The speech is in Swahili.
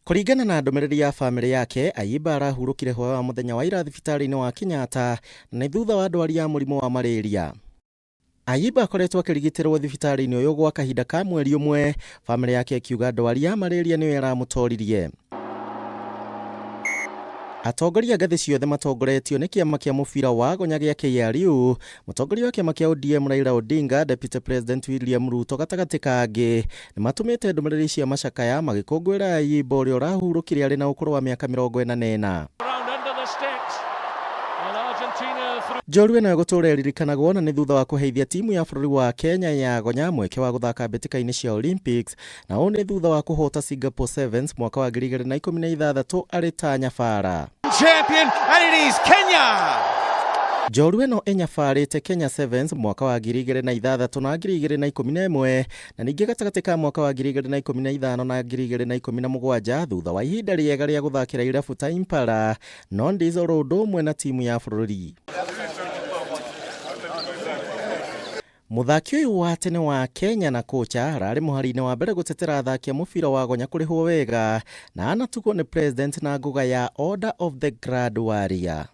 Kuringana na ndomereri ya family yake, Ayimba arahurukire hwai wa muthenya wa ira thibitari-ini wa Kenyatta na thutha wa ndwari ya murimu wa malaria. Ayimba akoretwo akirigitirwo thibitari-ini uyu gwa kahinda ka mweri umwe, family yake ikiuga ndwari ya malaria niyo yaramutolirie. Atongoria ngathi ciothe matongoretio ni kiama kia mubira wa gonya gia KRU, mutongoria wa kiama kia ODM Raila Odinga, Deputy President William Ruto gatagati kangi ni matumite ndumiriri cia macakaya magikungwira Ayimba uria urahurukire ari na ukuru wa miaka 44. Njorua nayo gutura ririkanaguo na ni thutha wa kuheithia timu ya bururi wa Kenya ya gonya mweke wa guthaka mbitika-ini cia Olympics, na uni thutha wa kuhota Singapore Sevens mwaka wa 2016 ari ta nyabara. Champion, and it is Kenya! Njorua no enyabarite Kenya Sevens mwaka wa 2016 na 2011 na ningi gatagati ka mwaka wa 2015 na 2017 thutha wa ihinda riega ria guthakira irabu ta Impala, no ndizoro ndumwe na timu ya bururi. Muthaki uyu watene wa Kenya na kocha arari muhari-ini wa mbere gutetera athaki a mubira wa gonya kurihwo wega na anatugwo ni president na nguga ya Order of the Grand Warrior.